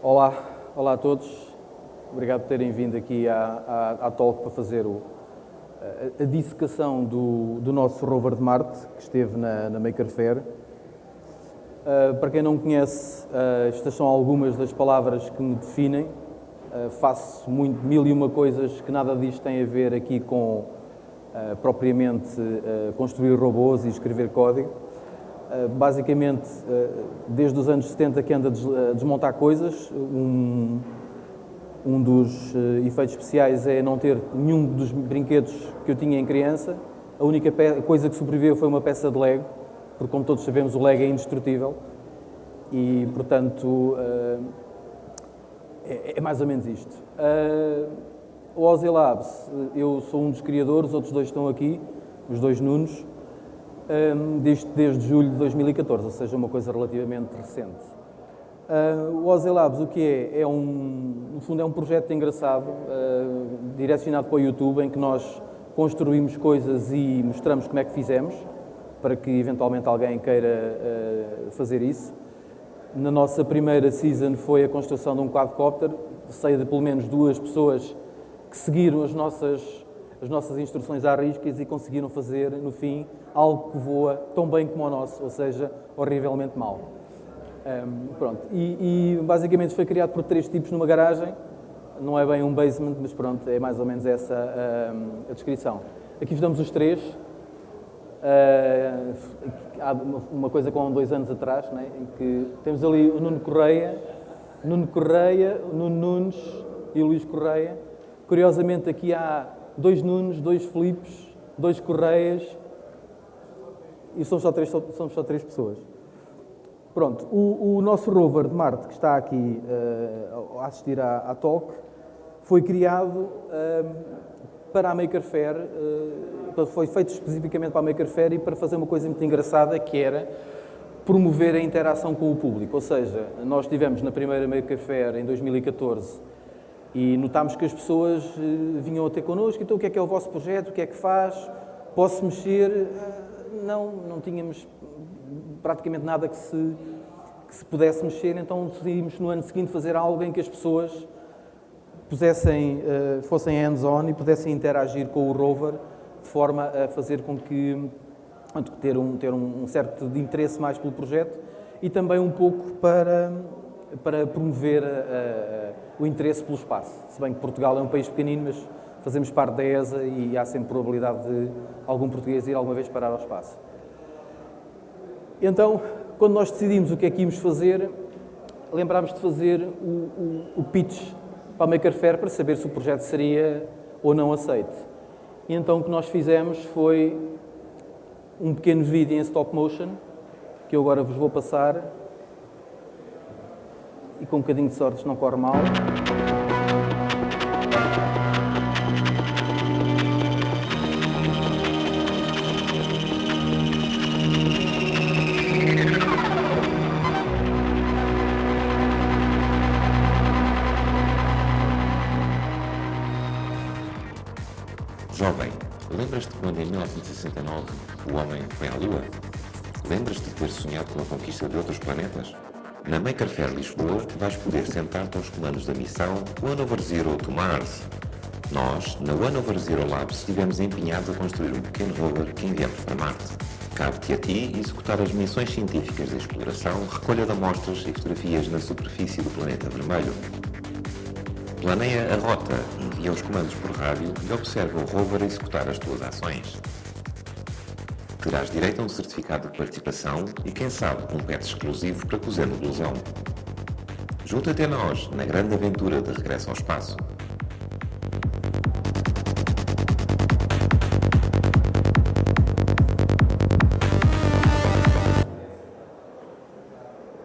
Olá, olá a todos. Obrigado por terem vindo aqui à Talk para fazer a dissecação do nosso rover de Marte, que esteve na Maker Faire. Para quem não me conhece, estas são algumas das palavras que me definem. Faço mil e uma coisas que nada disto tem a ver aqui com propriamente construir robôs e escrever código. Basicamente, desde os anos 70 que ando a desmontar coisas. Um dos efeitos especiais é não ter nenhum dos brinquedos que eu tinha em criança. A única coisa que sobreviveu foi uma peça de Lego, porque, como todos sabemos, o Lego é indestrutível. E, portanto, é mais ou menos isto. O Ozzy Labs, eu sou um dos criadores, outros dois estão aqui, os dois Nunos, desde julho de 2014, ou seja, uma coisa relativamente recente. O Ozzy Labs, o que é? No fundo, é um projeto engraçado, direcionado para o YouTube, em que nós construímos coisas e mostramos como é que fizemos, para que eventualmente alguém queira fazer isso. Na nossa primeira season foi a construção de um quadcopter. Sei de pelo menos duas pessoas que seguiram as nossas instruções à riscas e conseguiram fazer, no fim, algo que voa tão bem como o nosso, ou seja, horrivelmente mal. Pronto. E basicamente foi criado por 3 tipos numa garagem. Não é bem um basement, mas pronto, é mais ou menos essa a descrição. Aqui estamos os 3. Há uma coisa com 2 anos atrás, né, em que temos ali o Nuno Correia, o Nuno Nunes e o Luís Correia. Curiosamente, aqui há 2 Nunes, 2 Filipes, 2 Correias e somos só 3 pessoas. Pronto, o nosso rover de Marte, que está aqui a assistir à Talk, foi criado para a Maker Faire, foi feito especificamente para a Maker Faire e para fazer uma coisa muito engraçada, que era promover a interação com o público. Ou seja, nós estivemos na primeira Maker Faire em 2014 e notámos que as pessoas vinham ter connosco. Então, o que é o vosso projeto? O que é que faz? Posso mexer? Não tínhamos praticamente nada que se pudesse mexer, então decidimos no ano seguinte fazer algo em que as pessoas fossem hands-on e pudessem interagir com o rover de forma a fazer com que ter um certo de interesse mais pelo projeto e também um pouco para promover o interesse pelo espaço. Se bem que Portugal é um país pequenino, mas fazemos parte da ESA e há sempre probabilidade de algum português ir alguma vez parar ao espaço. Então, quando nós decidimos o que é que íamos fazer, lembrámos de fazer o pitch para a Maker Faire para saber se o projeto seria ou não aceito. E então o que nós fizemos foi um pequeno vídeo em stop motion, que eu agora vos vou passar, e com um bocadinho de sorte isto não corre mal. Jovem, lembras-te quando em 1969 o homem foi à Lua? Lembras-te de ter sonhado com a conquista de outros planetas? Na Maker Faire Lisboa vais poder sentar-te aos comandos da missão One Over Zero to Mars. Nós, na One Over Zero Labs, estivemos empenhados a construir um pequeno rover que enviamos para Marte. Cabe-te a ti executar as missões científicas de exploração, recolha de amostras e fotografias na superfície do planeta vermelho. Planeia a rota, envia os comandos por rádio e observa o rover a executar as tuas ações. Terás direito a um certificado de participação e, quem sabe, um pet exclusivo para cozer no blusão. Junta-te a nós na grande aventura de regresso ao espaço.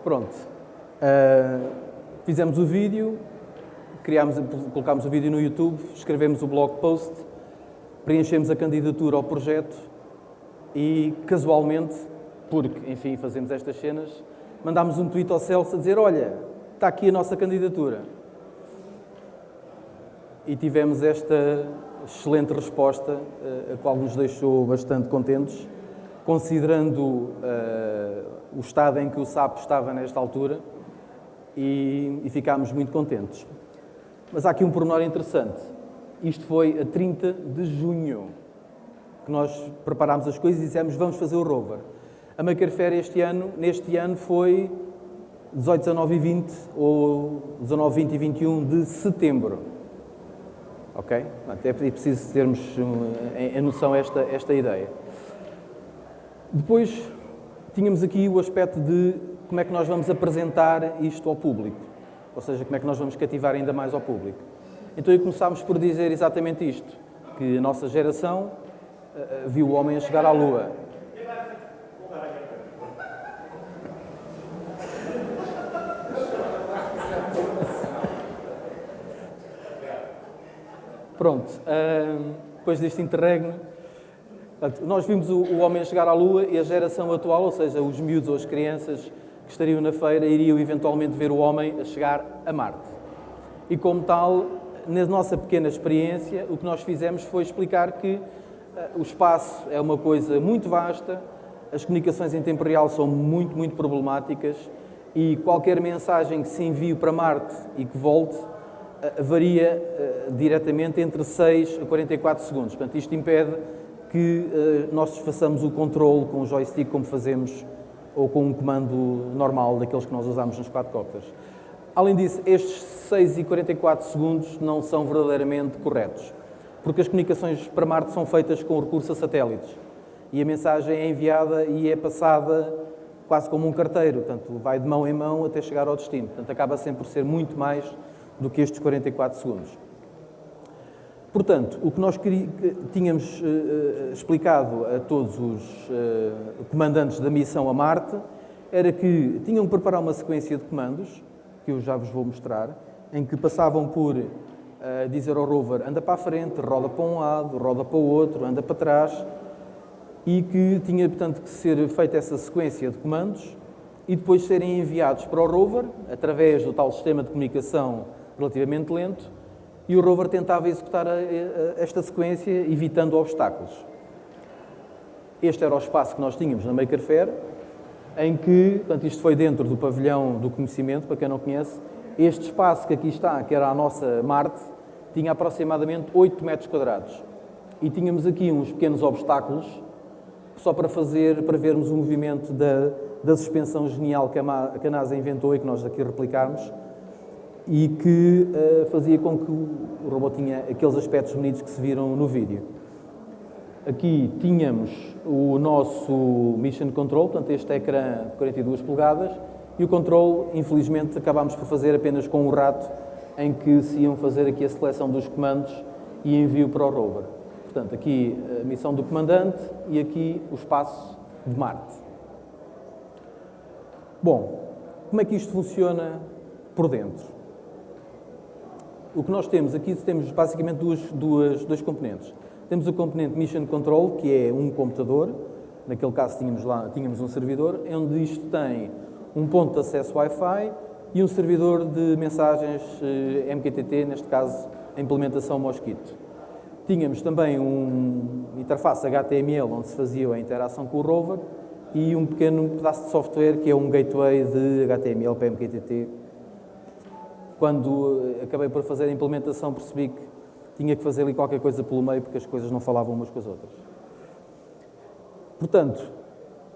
Pronto. Fizemos o vídeo. Colocámos o vídeo no YouTube, escrevemos o blog post, preenchemos a candidatura ao projeto e, casualmente, porque, enfim, fazemos estas cenas, mandámos um tweet ao Celso a dizer: olha, está aqui a nossa candidatura. E tivemos esta excelente resposta, a qual nos deixou bastante contentes, considerando o estado em que o SAP estava nesta altura. e ficámos muito contentes. Mas há aqui um pormenor interessante. Isto foi a 30 de junho que nós preparámos as coisas e dissemos vamos fazer o rover. A Maker Faire neste ano foi 18, 19 e 20 ou 19, 20 e 21 de setembro. Ok? É preciso termos em noção esta ideia. Depois tínhamos aqui o aspecto de como é que nós vamos apresentar isto ao público. Ou seja, como é que nós vamos cativar ainda mais ao público. Então começámos por dizer exatamente isto, que a nossa geração viu o homem a chegar à Lua. Pronto, depois deste interregno, nós vimos o homem a chegar à Lua e a geração atual, ou seja, os miúdos ou as crianças que estariam na feira, iriam eventualmente ver o homem a chegar a Marte. E como tal, na nossa pequena experiência, o que nós fizemos foi explicar que o espaço é uma coisa muito vasta, as comunicações em tempo real são muito, muito problemáticas e qualquer mensagem que se envie para Marte e que volte varia diretamente entre 6 a 44 segundos. Portanto, isto impede que nós façamos o controle com o joystick como fazemos ou com um comando normal daqueles que nós usamos nos quadcopters. Além disso, estes 6 e 44 segundos não são verdadeiramente corretos, porque as comunicações para Marte são feitas com recurso a satélites e a mensagem é enviada e é passada quase como um carteiro, portanto, vai de mão em mão até chegar ao destino. Portanto, acaba sempre por ser muito mais do que estes 44 segundos. Portanto, o que nós tínhamos explicado a todos os comandantes da missão a Marte era que tinham que preparar uma sequência de comandos, que eu já vos vou mostrar, em que passavam por dizer ao rover anda para a frente, roda para um lado, roda para o outro, anda para trás, e que tinha, portanto, que ser feita essa sequência de comandos e depois serem enviados para o rover, através do tal sistema de comunicação relativamente lento, e o rover tentava executar esta sequência, evitando obstáculos. Este era o espaço que nós tínhamos na Maker Faire, em que, portanto, isto foi dentro do pavilhão do conhecimento, para quem não conhece. Este espaço que aqui está, que era a nossa Marte, tinha aproximadamente 8 metros quadrados. E tínhamos aqui uns pequenos obstáculos, só para vermos o movimento da suspensão genial que a NASA inventou e que nós aqui replicámos, e que fazia com que o robô tinha aqueles aspectos bonitos que se viram no vídeo. Aqui tínhamos o nosso Mission Control, portanto este ecrã de 42 polegadas, e o control, infelizmente, acabámos por fazer apenas com o rato, em que se iam fazer aqui a seleção dos comandos e envio para o rover. Portanto, aqui a missão do comandante e aqui o espaço de Marte. Bom, como é que isto funciona por dentro? O que nós temos aqui, temos basicamente dois componentes. Temos o componente Mission Control, que é um computador, naquele caso tínhamos um servidor, onde isto tem um ponto de acesso Wi-Fi e um servidor de mensagens MQTT, neste caso a implementação Mosquito. Tínhamos também uma interface HTML, onde se fazia a interação com o rover, e um pequeno pedaço de software, que é um gateway de HTML para MQTT. Quando acabei por fazer a implementação, percebi que tinha que fazer ali qualquer coisa pelo meio, porque as coisas não falavam umas com as outras. Portanto,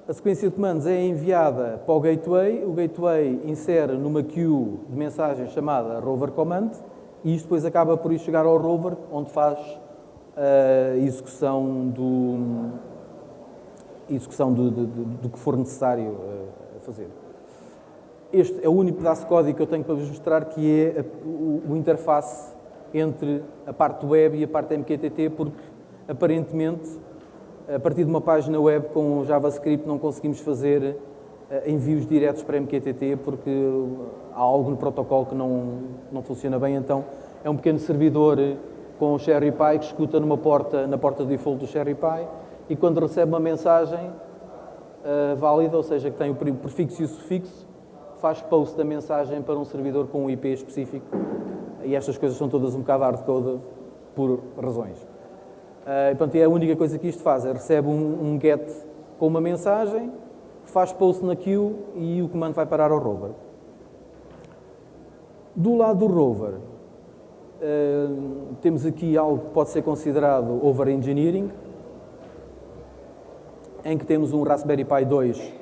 a sequência de comandos é enviada para o gateway insere numa queue de mensagens chamada rover command, e isto depois acaba por ir chegar ao rover, onde faz a execução do que for necessário fazer. Este é o único pedaço de código que eu tenho para vos mostrar, que é o interface entre a parte web e a parte MQTT, porque aparentemente, a partir de uma página web com JavaScript, não conseguimos fazer envios diretos para MQTT, porque há algo no protocolo que não funciona bem. Então, é um pequeno servidor com o Cherry Pie que escuta na porta default do Cherry Pie, e quando recebe uma mensagem válida, ou seja, que tem o prefixo e o sufixo, faz post da mensagem para um servidor com um IP específico, e estas coisas são todas um bocado hard-coded por razões. Portanto, é a única coisa que isto faz, recebe um GET com uma mensagem, faz post na queue e o comando vai parar ao rover. Do lado do rover, temos aqui algo que pode ser considerado over-engineering, em que temos um Raspberry Pi 2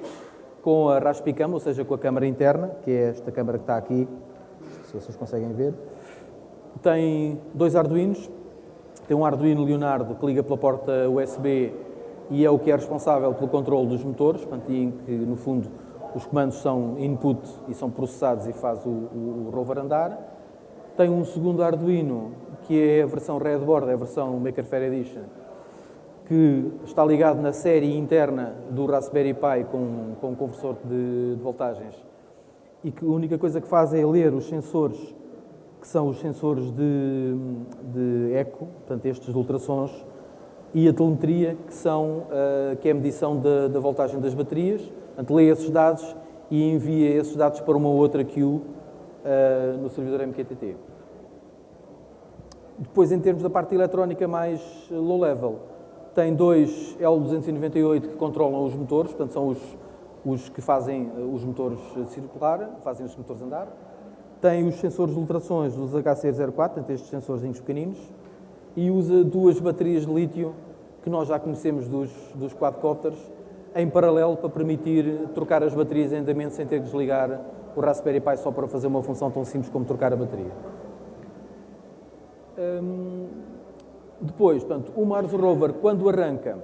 com a Raspicam, ou seja, com a câmara interna, que é esta câmara que está aqui, se vocês conseguem ver. Tem 2 Arduinos, tem um Arduino Leonardo que liga pela porta USB e é o que é responsável pelo controle dos motores, portanto, em que, no fundo, os comandos são input e são processados e faz o rover andar. Tem um segundo Arduino, que é a versão Redboard, é a versão Maker Faire Edition, que está ligado na série interna do Raspberry Pi com um conversor de voltagens e que a única coisa que faz é ler os sensores, que são os sensores de eco, portanto estes de ultrassons, e a telemetria, que é a medição da voltagem das baterias. Portanto, lê esses dados e envia esses dados para uma outra queue no servidor MQTT. Depois, em termos da parte eletrónica mais low-level, tem 2 L298 que controlam os motores, portanto são os que fazem os motores circular, fazem os motores andar. Tem os sensores de ultrassons dos HC04, portanto estes sensorzinhos pequeninos, e usa 2 baterias de lítio que nós já conhecemos dos quadcopters, em paralelo para permitir trocar as baterias em andamento sem ter que desligar o Raspberry Pi só para fazer uma função tão simples como trocar a bateria. Depois, portanto, o Mars Rover, quando arranca,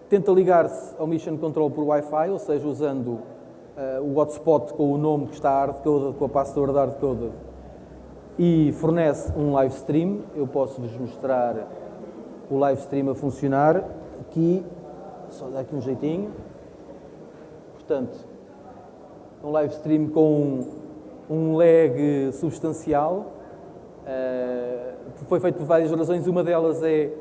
tenta ligar-se ao Mission Control por Wi-Fi, ou seja, usando o hotspot com o nome que está hardcoded, com a password hardcoded, e fornece um live stream. Eu posso-vos mostrar o live stream a funcionar aqui, só dar aqui um jeitinho. Portanto, um live stream com um lag substancial. Foi feito por várias razões. Uma delas é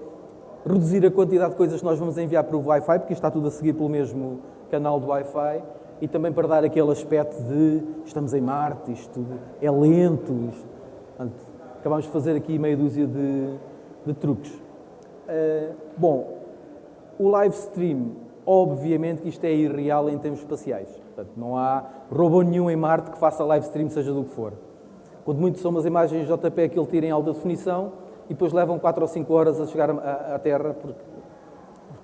reduzir a quantidade de coisas que nós vamos enviar para o Wi-Fi, porque isto está tudo a seguir pelo mesmo canal do Wi-Fi, e também para dar aquele aspecto de estamos em Marte, isto é lento. Portanto, acabamos de fazer aqui meia dúzia de truques. Bom, o live stream, obviamente que isto é irreal em termos espaciais. Portanto, não há robô nenhum em Marte que faça live stream, seja do que for. Quando muito são umas imagens JPEG que ele tira em alta definição e depois levam 4 ou 5 horas a chegar à Terra, porque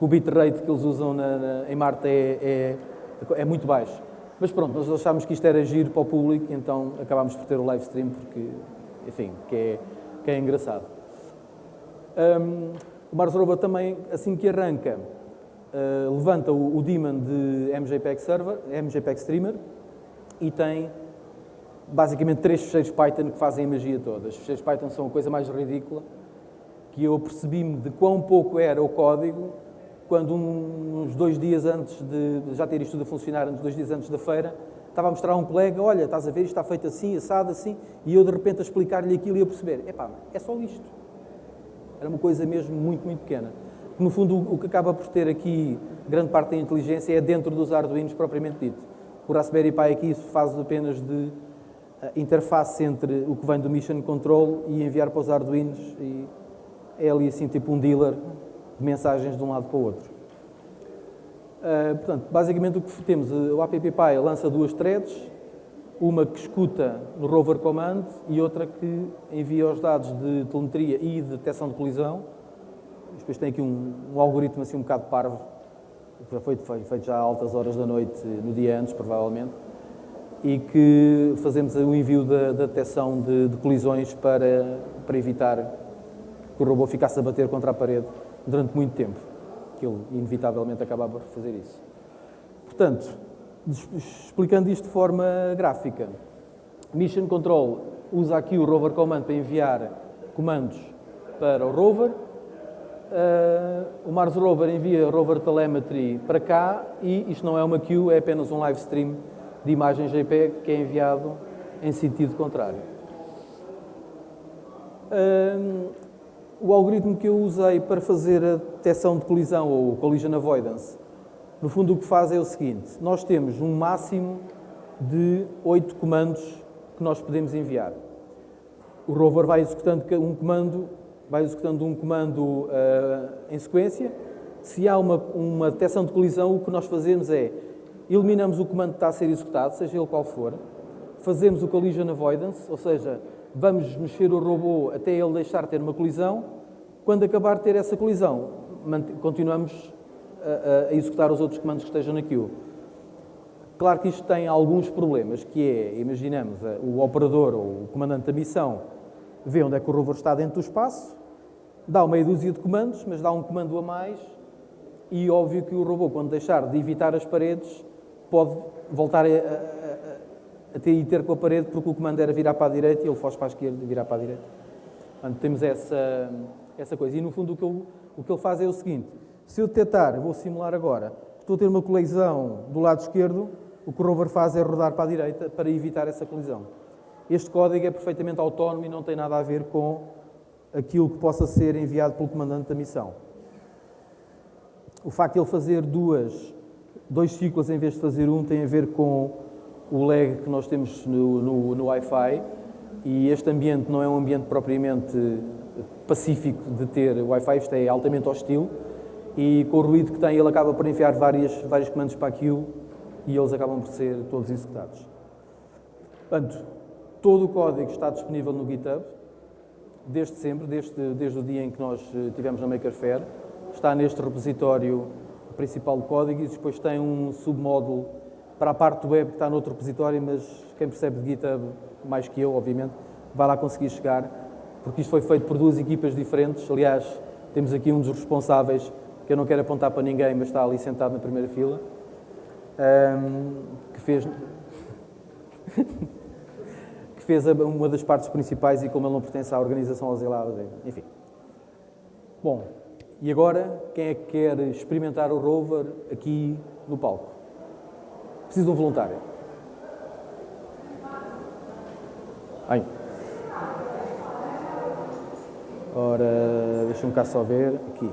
o bitrate que eles usam em Marte é muito baixo. Mas pronto, nós achámos que isto era giro para o público, então acabámos por ter o live stream, porque, enfim, que é engraçado. O Mars Rover também, assim que arranca, levanta o daemon de MJPEG Server, MJPEG Streamer, e tem basicamente 3 fecheiros Python que fazem a magia toda. Os fecheiros Python são a coisa mais ridícula, que eu apercebi-me de quão pouco era o código quando uns 2 dias antes de já ter isto tudo a funcionar, 2 dias antes da feira, estava a mostrar a um colega, olha, estás a ver, isto está feito assim, assado assim, e eu de repente a explicar-lhe aquilo e a perceber, epá, é só isto. Era uma coisa mesmo muito, muito pequena. No fundo, o que acaba por ter aqui grande parte da inteligência é dentro dos Arduinos propriamente dito. O Raspberry Pi aqui faz apenas de interface entre o que vem do Mission Control e enviar para os Arduinos, e é ali assim tipo um dealer de mensagens de um lado para o outro. Portanto, basicamente o que temos, o AppPy lança 2 threads, uma que escuta no Rover Command e outra que envia os dados de telemetria e de detecção de colisão. Depois tem aqui um algoritmo assim um bocado parvo, que foi feito já a altas horas da noite, no dia antes, provavelmente, e que fazemos o envio da detecção de colisões para evitar que o robô ficasse a bater contra a parede durante muito tempo, que ele inevitavelmente acabava por fazer isso. Portanto, explicando isto de forma gráfica, Mission Control usa aqui o Rover Command para enviar comandos para o rover, o Mars Rover envia Rover Telemetry para cá e isto não é uma queue, é apenas um live stream de imagem JPEG que é enviado em sentido contrário. O algoritmo que eu usei para fazer a detecção de colisão ou collision avoidance, no fundo o que faz é o seguinte: nós temos um máximo de 8 comandos que nós podemos enviar. O rover vai executando um comando em sequência. Se há uma detecção de colisão, o que nós fazemos é eliminamos o comando que está a ser executado, seja ele qual for, fazemos o collision avoidance, ou seja, vamos mexer o robô até ele deixar de ter uma colisão. Quando acabar de ter essa colisão, continuamos a executar os outros comandos que estejam na queue. Claro que isto tem alguns problemas, que é, imaginemos, o operador ou o comandante da missão vê onde é que o rover está dentro do espaço, dá meia dúzia de comandos, mas dá um comando a mais e óbvio que o robô, quando deixar de evitar as paredes, pode voltar a ter com a parede porque o comando era virar para a direita e ele foge para a esquerda e virar para a direita. Portanto, temos essa coisa. E, no fundo, o que ele faz é o seguinte. Se eu detectar, vou simular agora, que estou a ter uma colisão do lado esquerdo, o que o rover faz é rodar para a direita para evitar essa colisão. Este código é perfeitamente autónomo e não tem nada a ver com aquilo que possa ser enviado pelo comandante da missão. O facto de ele fazer dois ciclos em vez de fazer um tem a ver com o lag que nós temos no Wi-Fi, e este ambiente não é um ambiente propriamente pacífico de ter Wi-Fi, isto é altamente hostil, e com o ruído que tem ele acaba por enviar vários comandos para a queue e eles acabam por ser todos executados. Portanto, todo o código está disponível no GitHub, desde sempre, desde o dia em que nós tivemos na Maker Faire. Está neste repositório principal de código e depois tem um submódulo para a parte web que está noutro repositório, mas quem percebe de GitHub, mais que eu, obviamente, vai lá conseguir chegar, porque isto foi feito por duas equipas diferentes. Aliás, temos aqui um dos responsáveis, que eu não quero apontar para ninguém, mas está ali sentado na primeira fila, que fez uma das partes principais e como ele não pertence à organização auxiliar, enfim. Bom, e agora, quem é que quer experimentar o rover aqui no palco? Preciso de um voluntário. Aí. Ora, deixa-me cá só ver. Aqui.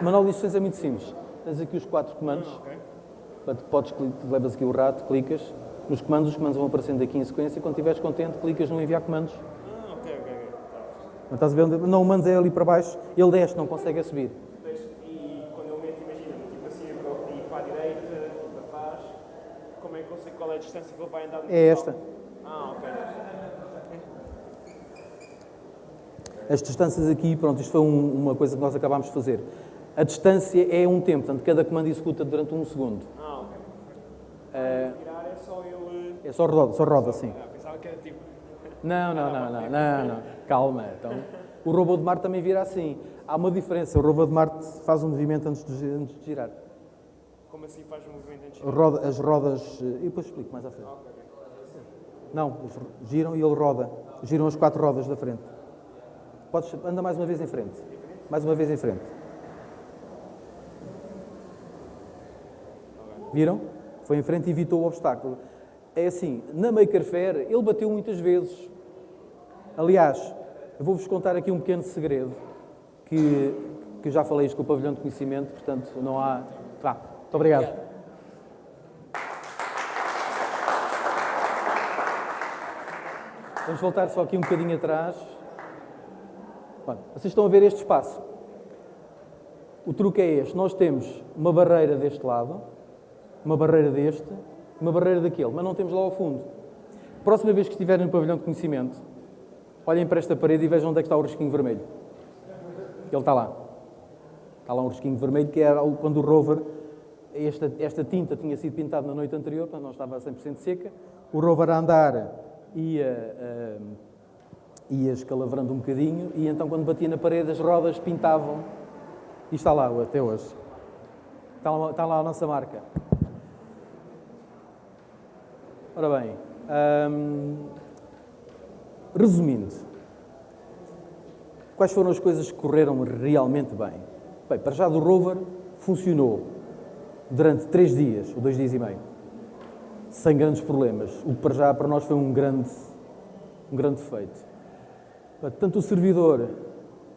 O manual de instruções é muito simples. Tens aqui os 4 comandos. Levas aqui o rato, clicas. Nos comandos, os comandos vão aparecendo aqui em sequência. Quando estiveres contente, clicas no enviar comandos. Ok. Não estás a ver? Não, o mandos é ali para baixo. Ele desce, não consegue subir. E quando eu meto, imagina, tipo assim, eu ir para a direita, para trás, como é que eu sei qual é a distância que ele vai andar? É esta. Ok. As distâncias aqui, pronto, isto foi uma coisa que nós acabámos de fazer. A distância é um tempo, portanto, cada comando executa durante 1 segundo. Ok. Virar é só ele... É só roda, sim. Pensava que era tipo... Não. Calma. Então, o robô de Marte também vira assim. Há uma diferença. O robô de Marte faz um movimento antes de girar. Como assim faz um movimento antes de... As rodas... E depois explico mais à frente. Não, giram e ele roda. Giram as 4 rodas da frente. Anda mais uma vez em frente. Mais uma vez em frente. Viram? Foi em frente e evitou o obstáculo. É assim, na Maker Faire, ele bateu muitas vezes. Aliás, eu vou-vos contar aqui um pequeno segredo, que já falei isto com o pavilhão de conhecimento, portanto, não há... Vá, muito obrigado. Vamos voltar só aqui um bocadinho atrás. Bom, vocês estão a ver este espaço. O truque é este. Nós temos uma barreira deste lado, uma barreira deste, uma barreira daquele, mas não temos lá ao fundo. Próxima vez que estiverem no pavilhão de conhecimento, olhem para esta parede e vejam onde é que está o risquinho vermelho. Ele está lá. Está lá um risquinho vermelho, que era quando o rover, esta tinta tinha sido pintada na noite anterior, portanto não estava 100% seca. O rover a andar ia escalavrando um bocadinho e então quando batia na parede as rodas pintavam. E está lá até hoje. Está lá a nossa marca. Ora bem, resumindo, quais foram as coisas que correram realmente bem? Bem, para já do rover funcionou durante 3 dias, ou 2 dias e meio, sem grandes problemas, o que para já para nós foi um grande feito. Tanto o servidor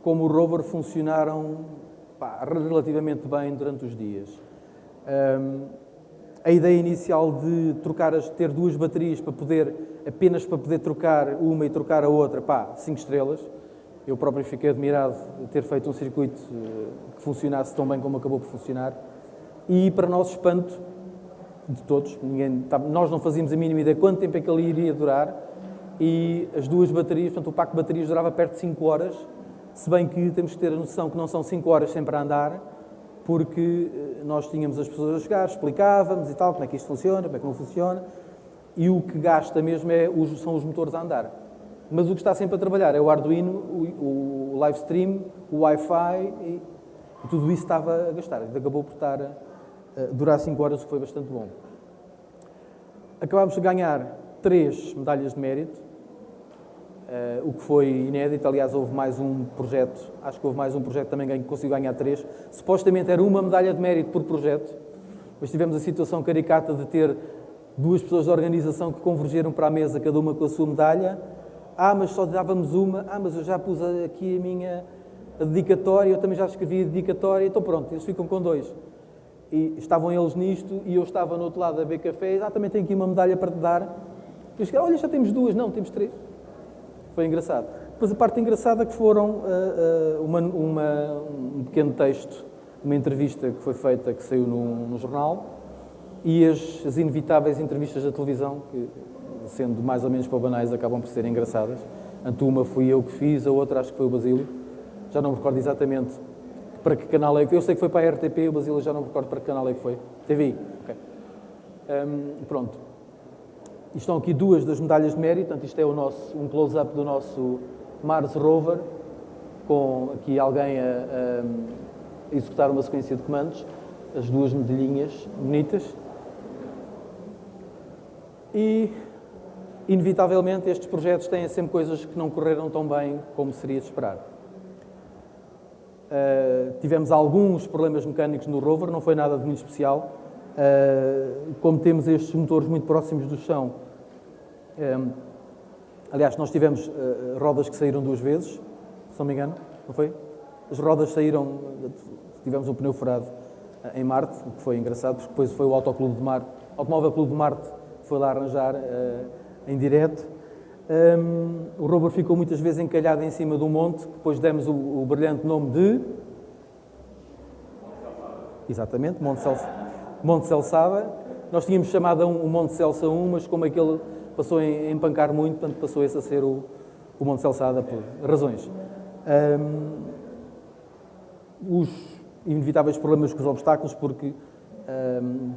como o rover funcionaram relativamente bem durante os dias. A ideia inicial de ter 2 baterias apenas para poder trocar uma e trocar a outra, 5 estrelas. Eu próprio fiquei admirado de ter feito um circuito que funcionasse tão bem como acabou por funcionar. E, para nosso espanto, de todos, nós não fazíamos a mínima ideia quanto tempo é que ele iria durar, e as duas baterias, portanto, o pack de baterias durava perto de 5 horas, se bem que temos que ter a noção que não são 5 horas sempre a andar, porque nós tínhamos as pessoas a jogar, explicávamos e tal, como é que isto funciona, como é que não funciona, e o que gasta mesmo são os motores a andar. Mas o que está sempre a trabalhar é o Arduino, o live stream, o Wi-Fi, e tudo isso estava a gastar. Acabou por durar 5 horas, o que foi bastante bom. Acabámos de ganhar 3 medalhas de mérito, o que foi inédito. Aliás, houve mais um projeto, acho que houve mais um projeto também que conseguiu ganhar 3. Supostamente era uma medalha de mérito por projeto, mas tivemos a situação caricata de ter 2 pessoas da organização que convergeram para a mesa, cada uma com a sua medalha. Mas só dávamos uma. Mas eu já pus aqui a minha dedicatória, eu também já escrevi a dedicatória, então pronto, eles ficam com 2. E estavam eles nisto e eu estava no outro lado a beber café, também tenho aqui uma medalha para te dar. Eu cheguei, olha, já temos 2, não, temos 3. Foi engraçado. Depois a parte engraçada que foram um pequeno texto, uma entrevista que foi feita, que saiu no jornal, e as inevitáveis entrevistas da televisão, que, sendo mais ou menos para banais, acabam por ser engraçadas. Uma fui eu que fiz, a outra acho que foi o Basílio. Já não me recordo exatamente para que canal é que foi. Eu sei que foi para a RTP, o Basílio já não me recordo para que canal é que foi. TVI. Ok. Pronto. E estão aqui 2 das medalhas de mérito. Portanto, isto é um close-up do nosso Mars Rover, com aqui alguém a executar uma sequência de comandos. As 2 medalhinhas bonitas. E, inevitavelmente, estes projetos têm sempre coisas que não correram tão bem como seria de esperar. Tivemos alguns problemas mecânicos no rover, não foi nada de muito especial. Como temos estes motores muito próximos do chão, aliás, nós tivemos rodas que saíram 2 vezes, se não me engano, não foi? As rodas saíram, tivemos um pneu furado em Marte, o que foi engraçado, porque depois foi o Automóvel Clube de Marte, foi lá arranjar em direto. O rover ficou muitas vezes encalhado em cima do monte, que depois demos o brilhante nome de... Exatamente, Monte Celsada. Nós tínhamos chamado o Monte Celsa 1, mas como aquele passou a empancar muito, portanto passou esse a ser o Monte Celsada por razões. Os inevitáveis problemas com os obstáculos, porque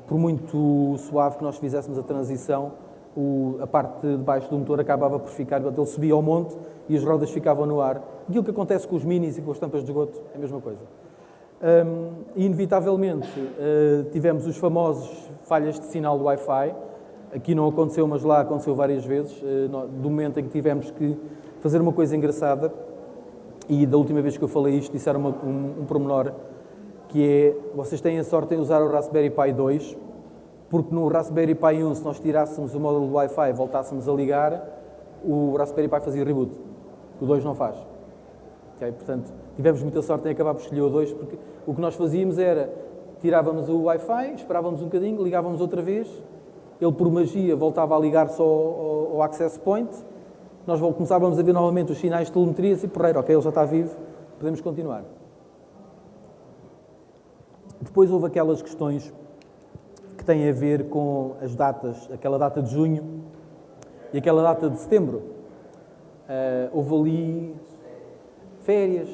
por muito suave que nós fizéssemos a transição, a parte de baixo do motor acabava por ficar, ele subia ao monte e as rodas ficavam no ar. Aquilo que acontece com os minis e com as tampas de esgoto é a mesma coisa. Inevitavelmente tivemos os famosos falhas de sinal do Wi-Fi. Aqui não aconteceu, mas lá aconteceu várias vezes, do momento em que tivemos que fazer uma coisa engraçada. E da última vez que eu falei isto, disseram um pormenor, que é, vocês têm a sorte em usar o Raspberry Pi 2, porque no Raspberry Pi 1, se nós tirássemos o módulo do Wi-Fi e voltássemos a ligar, o Raspberry Pi fazia reboot. O 2 não faz. Okay? Portanto, tivemos muita sorte em acabar por escolher o 2, porque o que nós fazíamos era, tirávamos o Wi-Fi, esperávamos um bocadinho, ligávamos outra vez, ele por magia voltava a ligar só ao access point, nós começávamos a ver novamente os sinais de telemetria e porreiro, ok, ele já está vivo, podemos continuar. Depois houve aquelas questões que têm a ver com as datas, aquela data de junho e aquela data de setembro. Houve ali férias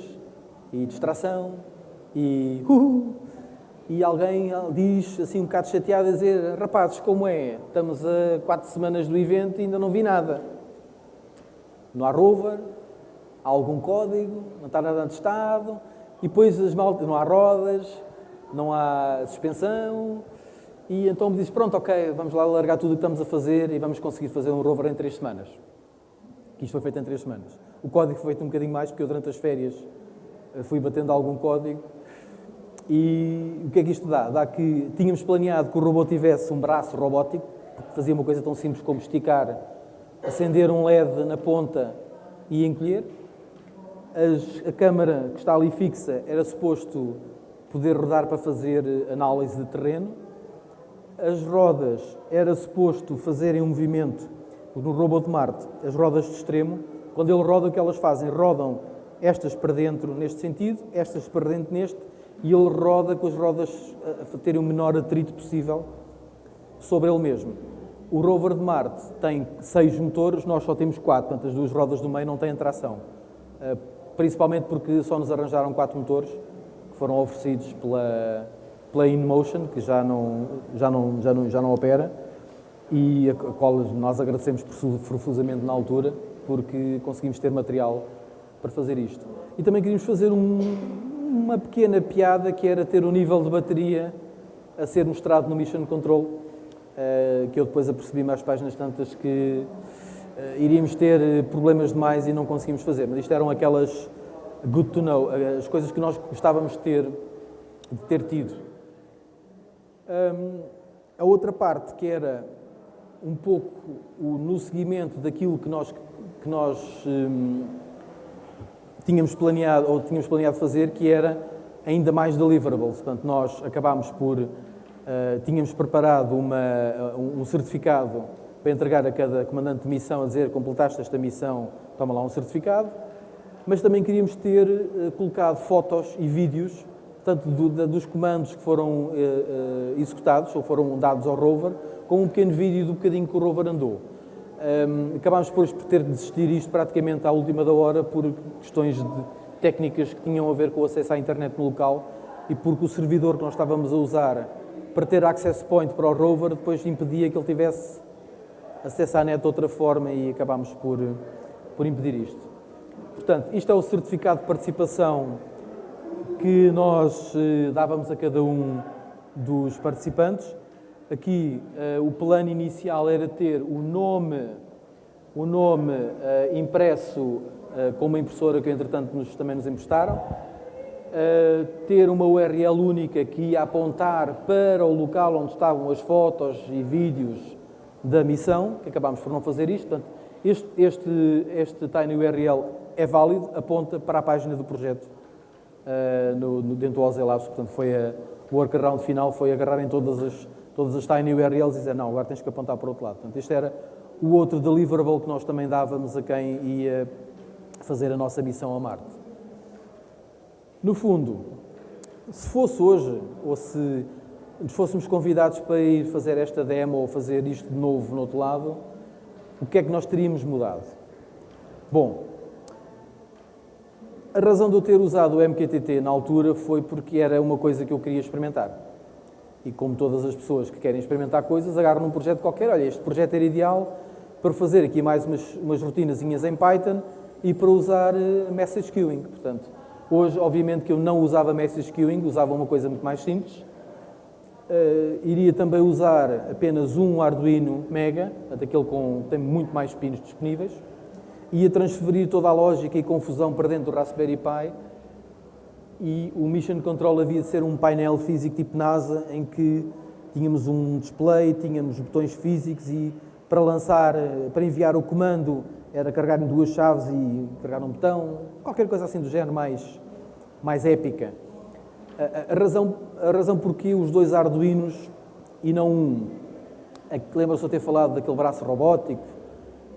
e distração e alguém diz assim um bocado chateado a dizer, rapazes, como é? Estamos a 4 semanas do evento e ainda não vi nada. Não há rover, há algum código, não está nada atestado, e depois não há rodas, não há suspensão, e então me diz, pronto, ok, vamos lá largar tudo o que estamos a fazer e vamos conseguir fazer um rover em 3 semanas. Que isto foi feito em 3 semanas. O código foi feito um bocadinho mais, porque eu durante as férias fui batendo algum código. E o que é que isto dá? Dá que tínhamos planeado que o robô tivesse um braço robótico, porque fazia uma coisa tão simples como esticar, acender um LED na ponta e encolher. A câmara que está ali fixa era suposto poder rodar para fazer análise de terreno. As rodas era suposto fazerem um movimento, no robô de Marte, as rodas de extremo, quando ele roda, o que elas fazem? Rodam estas para dentro neste sentido, estas para dentro neste, e ele roda com as rodas a terem o menor atrito possível sobre ele mesmo. O rover de Marte tem 6 motores, nós só temos 4, portanto as 2 rodas do meio não têm tração. Principalmente porque só nos arranjaram 4 motores, que foram oferecidos pela InMotion, que já não opera, e a qual nós agradecemos profusamente na altura, porque conseguimos ter material para fazer isto. E também queríamos fazer uma pequena piada, que era ter o nível de bateria a ser mostrado no Mission Control, que eu depois apercebi mais páginas tantas que iríamos ter problemas demais e não conseguimos fazer. Mas isto eram aquelas good to know, as coisas que nós gostávamos de ter tido. A outra parte, que era um pouco no seguimento daquilo que nós tínhamos planeado fazer, que era ainda mais deliverables. Portanto, nós acabámos por... tínhamos preparado um certificado para entregar a cada comandante de missão, a dizer: completaste esta missão, toma lá um certificado. Mas também queríamos ter colocado fotos e vídeos, tanto dos comandos que foram executados ou foram dados ao rover, com um pequeno vídeo do bocadinho que o rover andou. Acabámos depois por ter de desistir isto praticamente à última da hora, por questões técnicas que tinham a ver com o acesso à internet no local, e porque o servidor que nós estávamos a usar para ter access point para o rover depois impedia que ele tivesse acesso à net de outra forma, e acabámos por impedir isto. Portanto, isto é o certificado de participação que nós dávamos a cada um dos participantes. Aqui o plano inicial era ter o nome impresso com uma impressora que entretanto também nos emprestaram, ter uma URL única que ia apontar para o local onde estavam as fotos e vídeos da missão, que acabámos por não fazer isto. Portanto, este TinyURL é válido, aponta para a página do projeto dentro do OZLabs. Portanto, o workaround final foi agarrar em todas as TinyURLs e dizer: não, agora tens que apontar para o outro lado. Portanto, este era o outro deliverable que nós também dávamos a quem ia fazer a nossa missão a Marte. No fundo, se fosse hoje, ou se nos fôssemos convidados para ir fazer esta demo ou fazer isto de novo no outro lado, o que é que nós teríamos mudado? Bom, a razão de eu ter usado o MQTT na altura foi porque era uma coisa que eu queria experimentar. E como todas as pessoas que querem experimentar coisas, agarram num projeto qualquer. Olha, este projeto era ideal para fazer aqui mais umas rotinazinhas em Python e para usar message queuing. Portanto, hoje, obviamente, que eu não usava message queuing, usava uma coisa muito mais simples. Iria também usar apenas um Arduino Mega, daquele que tem muito mais pinos disponíveis. Ia transferir toda a lógica e confusão para dentro do Raspberry Pi, e o Mission Control havia de ser um painel físico tipo NASA, em que tínhamos um display, tínhamos botões físicos, e para enviar o comando era carregar em 2 chaves e carregar um botão, qualquer coisa assim do género mais épica. A razão porque os 2 Arduinos e não um, lembra-se de eu ter falado daquele braço robótico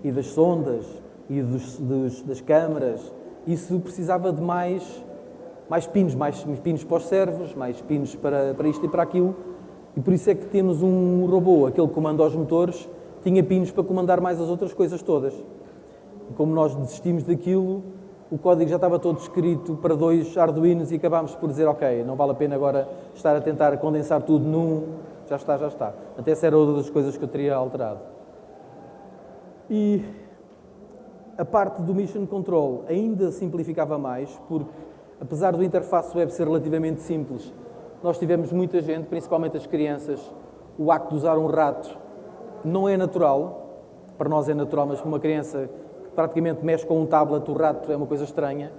e das sondas e das câmaras. Isso precisava de mais pinos, mais pinos para os servos, mais pinos para isto e para aquilo, e por isso é que temos um robô, aquele que comanda os motores, tinha pinos para comandar mais as outras coisas todas. E como nós desistimos daquilo, o código já estava todo escrito para 2 Arduinos e acabámos por dizer: ok, não vale a pena agora estar a tentar condensar tudo num, já está. Até essa era outra das coisas que eu teria alterado. E a parte do Mission Control ainda simplificava mais, porque apesar do interface web ser relativamente simples, nós tivemos muita gente, principalmente as crianças, o acto de usar um rato não é natural. Para nós é natural, mas para uma criança que praticamente mexe com um tablet, o rato é uma coisa estranha.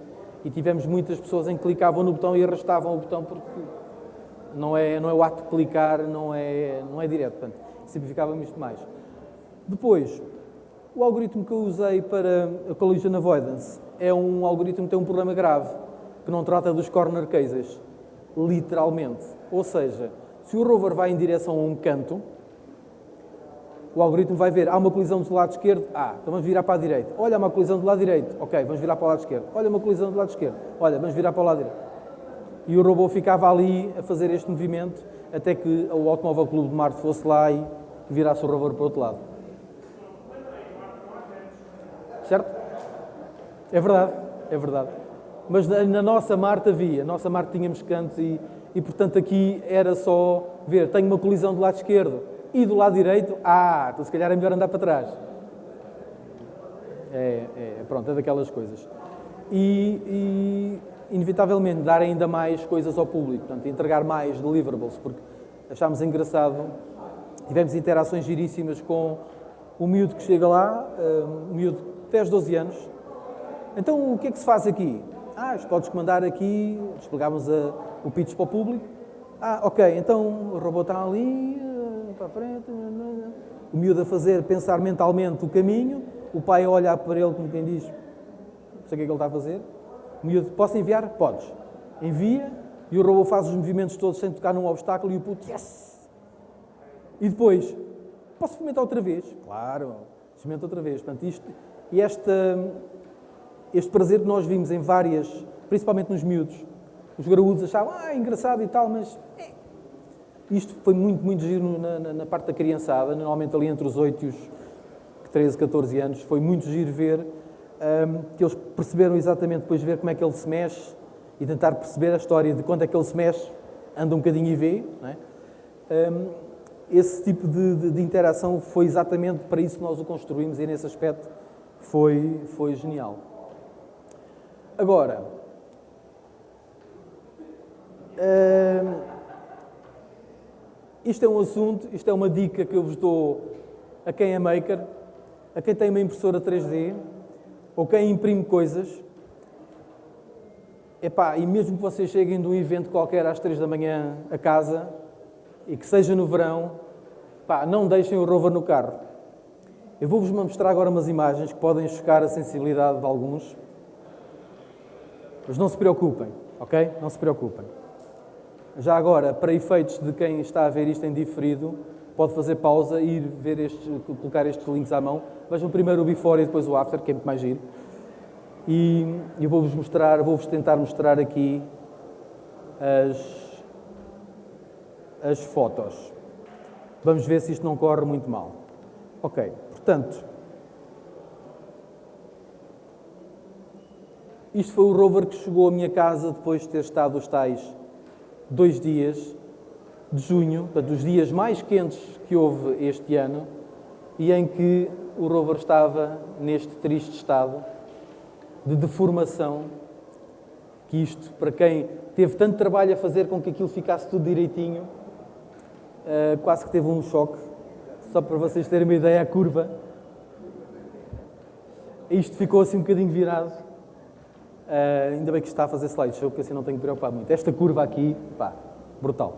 E tivemos muitas pessoas em que clicavam no botão e arrastavam o botão, porque não é o ato de clicar, não é direto. Portanto, simplificava-me isto mais. Depois, o algoritmo que eu usei para a Collision Avoidance é um algoritmo que tem um problema grave, que não trata dos corner cases, literalmente. Ou seja, se o rover vai em direção a um canto, o algoritmo vai ver, há uma colisão do lado esquerdo, então vamos virar para a direita. Olha, há uma colisão do lado direito, ok, vamos virar para o lado esquerdo. Olha, uma colisão do lado esquerdo, olha, vamos virar para o lado direito. E o robô ficava ali a fazer este movimento até que o Automóvel Clube de Marte fosse lá e virasse o rover para o outro lado. Certo? É verdade, é verdade. Mas na nossa Marte havia, na nossa Marte tínhamos cantos e portanto aqui era só ver, tenho uma colisão do lado esquerdo e do lado direito, então se calhar é melhor andar para trás. Pronto, é daquelas coisas. E inevitavelmente dar ainda mais coisas ao público, portanto entregar mais deliverables, porque achámos engraçado, tivemos interações giríssimas com o miúdo que chega lá, um miúdo de 10, 12 anos. Então o que é que se faz aqui? Podes comandar aqui, explicávamos o pitch para o público. Ok, então o robô está ali, para a frente, o miúdo a pensar mentalmente o caminho, o pai a olhar para ele como quem diz, não sei o que é que ele está a fazer. O miúdo, posso enviar? Podes. Envia, e o robô faz os movimentos todos sem tocar num obstáculo, e o puto, yes! E depois, posso experimentar outra vez? Claro, experimenta outra vez. Portanto, este prazer que nós vimos em várias, principalmente nos miúdos, os graúdos achavam, engraçado e tal, mas isto foi muito, muito giro na parte da criançada, normalmente ali entre os 8 e os 13, 14 anos, foi muito giro ver que eles perceberam exatamente, depois de ver como é que ele se mexe e tentar perceber a história de quando é que ele se mexe, anda um bocadinho e vê, não é? Esse tipo de interação foi exatamente para isso que nós o construímos e nesse aspecto foi genial. Agora, isto é um assunto, isto é uma dica que eu vos dou a quem é maker, a quem tem uma impressora 3D, ou quem imprime coisas. E mesmo que vocês cheguem de um evento qualquer às 3 da manhã a casa, e que seja no verão, não deixem o rover no carro. Eu vou-vos mostrar agora umas imagens que podem chocar a sensibilidade de alguns, mas não se preocupem, ok? Não se preocupem. Já agora, para efeitos de quem está a ver isto em diferido, pode fazer pausa e ir ver colocar estes links à mão. Vejam primeiro o before e depois o after, que é muito mais giro. E eu vou-vos tentar mostrar aqui as fotos. Vamos ver se isto não corre muito mal. Ok, portanto, isto foi o rover que chegou à minha casa depois de ter estado os tais 2 dias de junho, portanto, os dias mais quentes que houve este ano, e em que o rover estava neste triste estado de deformação, que isto, para quem teve tanto trabalho a fazer com que aquilo ficasse tudo direitinho, quase que teve um choque. Só para vocês terem uma ideia, a curva, isto ficou assim um bocadinho virado. Ainda bem que está a fazer slideshow, porque assim não tenho que preocupar muito. Esta curva aqui, brutal.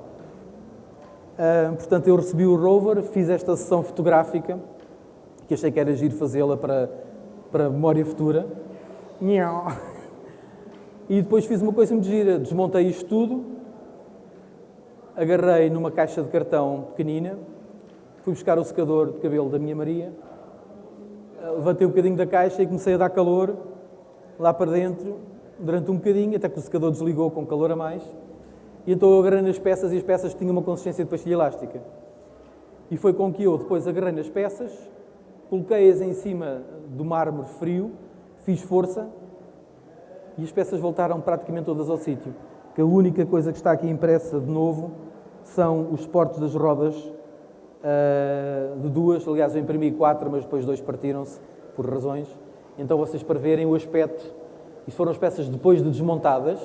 Portanto, eu recebi o rover, fiz esta sessão fotográfica, que achei que era giro fazê-la para memória futura. E depois fiz uma coisa muito gira, desmontei isto tudo, agarrei numa caixa de cartão pequenina, fui buscar o secador de cabelo da minha Maria, levantei um bocadinho da caixa e comecei a dar calor lá para dentro, durante um bocadinho, até que o secador desligou com calor a mais, e então eu agarrei nas peças e as peças tinham uma consistência de pastilha elástica. E foi com que eu depois agarrei nas peças, coloquei-as em cima do mármore frio, fiz força e as peças voltaram praticamente todas ao sítio. Que a única coisa que está aqui impressa de novo são os suportes das rodas de 2, aliás eu imprimi 4, mas depois 2 partiram-se por razões. Então vocês para verem o aspecto, isto foram as peças depois de desmontadas.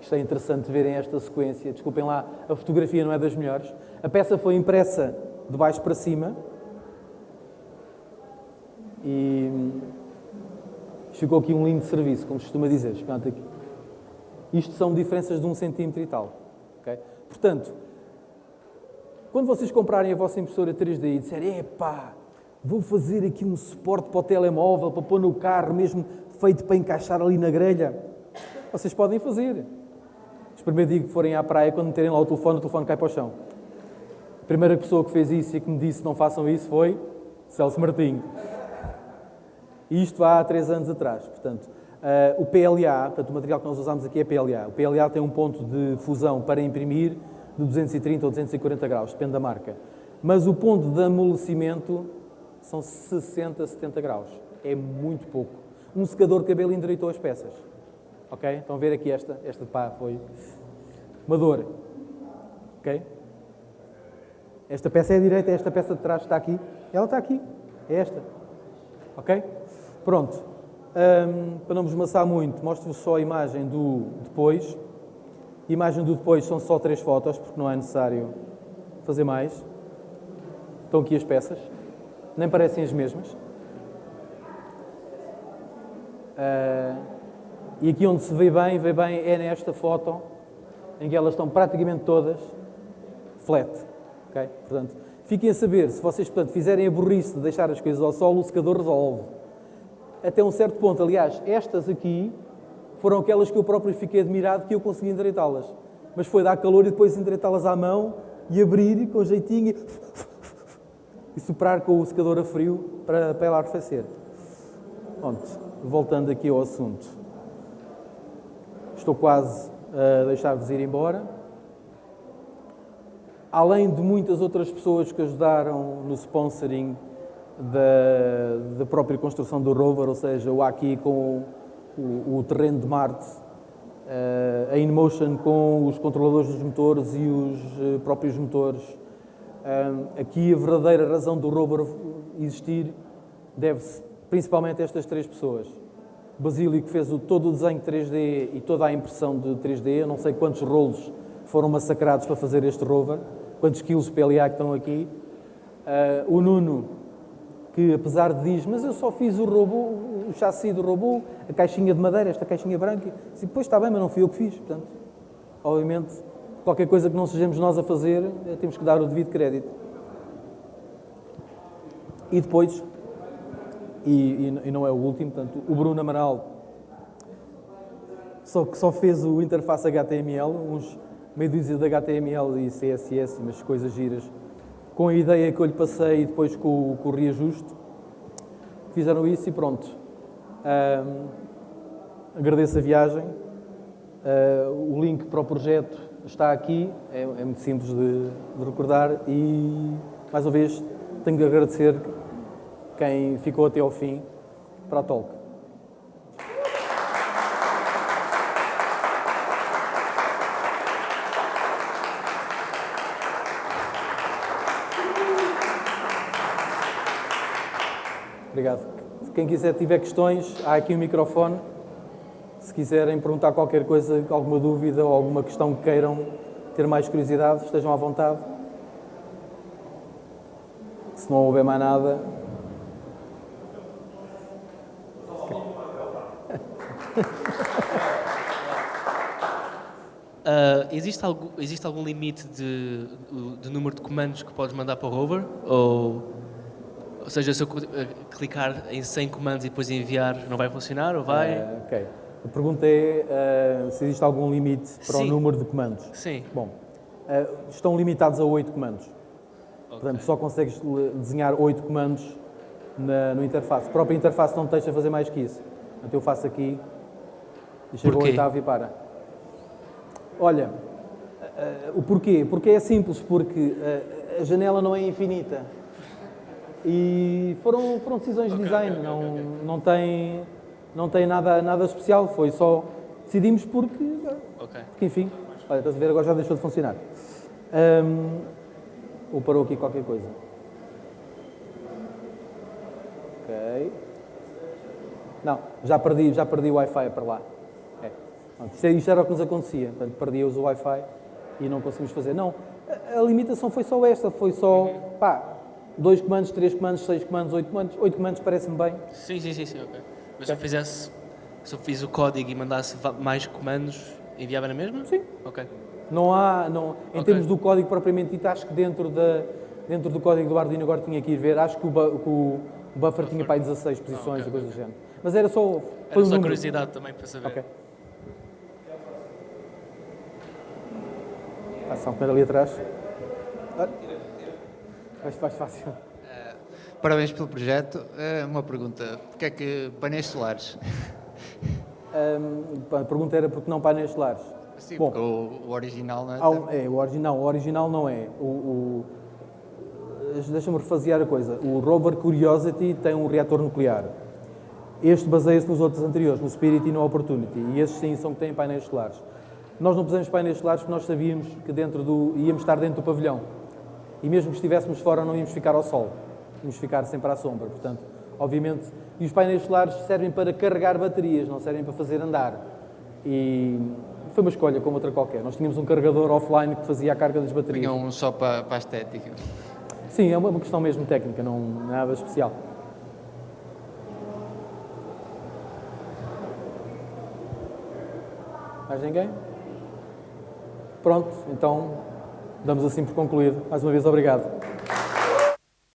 Isto é interessante verem esta sequência, desculpem lá, a fotografia não é das melhores. A peça foi impressa de baixo para cima e ficou aqui um lindo serviço, como se costuma dizer. Experimenta aqui. Isto são diferenças de 1 centímetro e tal. Okay? Portanto, quando vocês comprarem a vossa impressora 3D e disserem, vou fazer aqui um suporte para o telemóvel, para pôr no carro, mesmo feito para encaixar ali na grelha, vocês podem fazer. Mas primeiro digo que forem à praia, quando meterem lá o telefone cai para o chão. A primeira pessoa que fez isso e que me disse não façam isso foi Celso Martinho. E isto há 3 anos atrás. Portanto, o PLA, portanto, o material que nós usamos aqui é PLA. O PLA tem um ponto de fusão para imprimir de 230 ou 240 graus, depende da marca. Mas o ponto de amolecimento são 60, 70 graus. É muito pouco. Um secador de cabelo endireitou as peças. Ok? Estão a ver aqui esta pá, foi uma dor. Ok? Esta peça é a direita, esta peça de trás está aqui. Ela está aqui. É esta. Ok? Pronto. Para não vos maçar muito, mostro-vos só a imagem do depois. A imagem do depois são só 3 fotos, porque não é necessário fazer mais. Estão aqui as peças. Nem parecem as mesmas. E aqui onde se vê bem é nesta foto, em que elas estão praticamente todas flat. Okay? Portanto, fiquem a saber, se vocês fizerem a burrice de deixar as coisas ao sol, o secador resolve. Até um certo ponto. Aliás, estas aqui foram aquelas que eu próprio fiquei admirado que eu consegui endireitá-las. Mas foi dar calor e depois endireitá-las à mão e abrir com jeitinho e soprar com o secador a frio para ela arrefecer. Pronto, voltando aqui ao assunto. Estou quase a deixar-vos ir embora. Além de muitas outras pessoas que ajudaram no sponsoring da própria construção do rover, ou seja, o Aqui com o terreno de Marte, a InMotion com os controladores dos motores e os próprios motores. Aqui a verdadeira razão do rover existir deve-se principalmente a estas 3 pessoas. O Basílio, que fez todo o desenho 3D e toda a impressão de 3D, eu não sei quantos rolos foram massacrados para fazer este rover, quantos quilos de PLA que estão aqui. O Nuno, que apesar de dizer, mas eu só fiz o robô, o chassi do robô, a caixinha de madeira, esta caixinha branca. Disse, pois está bem, mas não fui eu que fiz. Portanto, obviamente, qualquer coisa que não sejamos nós a fazer, temos que dar o devido crédito. E depois, e não é o último, portanto, o Bruno Amaral só fez o interface HTML, uns meia dúzia de HTML e CSS, umas coisas giras, com a ideia que eu lhe passei e depois com o reajuste. Fizeram isso e pronto. Agradeço a viagem. O link para o projeto está aqui, é muito simples de recordar e, mais uma vez, tenho de agradecer quem ficou até ao fim para a Talk. Obrigado. Quem tiver questões, há aqui um microfone. Se quiserem perguntar qualquer coisa, alguma dúvida ou alguma questão que queiram ter mais curiosidade, estejam à vontade. Se não houver mais nada... Existe algum limite de número de comandos que podes mandar para o rover? Ou seja, se eu clicar em 100 comandos e depois enviar, não vai funcionar ou vai? Ok. A pergunta é se existe algum limite para o número de comandos. Sim. Bom, estão limitados a 8 comandos. Okay. Portanto, só consegues desenhar 8 comandos no interface. A própria interface não te deixa fazer mais que isso. Portanto, eu faço aqui e chego ao oitavo e para. Olha, o porquê? Porque é simples, porque a janela não é infinita. E foram decisões de design, não tem nada especial, foi só decidimos porque enfim, olha, estás a ver, agora já deixou de funcionar. Ou parou aqui qualquer coisa. Ok. Não, já perdi o Wi-Fi para lá. Isto era o que nos acontecia, portanto, perdíamos o Wi-Fi e não conseguimos fazer. Não, a limitação foi só esta, foi só, 2 comandos, 3 comandos, 6 comandos, 8 comandos. 8 comandos parece-me bem. Sim, ok. Mas se eu fiz o código e mandasse mais comandos, enviava na mesma? Sim. Ok. Em termos do código propriamente dito, acho que dentro do código do Arduino, agora tinha que ir ver, acho que o buffer tinha para aí 16 posições e coisas do género. Mas era só... Era só curiosidade também para saber. Ok. Só um ali atrás. Mais fácil. Parabéns pelo projeto. Uma pergunta, porque é que painéis solares? A pergunta era porque não painéis solares. Sim, Bom, porque o original não é? o original não é. Deixa-me refasear a coisa. O rover Curiosity tem um reator nuclear. Este baseia-se nos outros anteriores, no Spirit e no Opportunity, e esses sim são que têm painéis solares. Nós não pusemos painéis solares porque nós sabíamos que íamos estar dentro do pavilhão. E mesmo que estivéssemos fora não íamos ficar ao sol. Íamos ficar sempre à sombra, portanto, obviamente. E os painéis solares servem para carregar baterias, não servem para fazer andar. E foi uma escolha como outra qualquer. Nós tínhamos um carregador offline que fazia a carga das baterias. Tinham só para a estética. Sim, é uma questão mesmo técnica, não nada especial. Mais ninguém? Pronto, então damos assim por concluído. Mais uma vez, obrigado.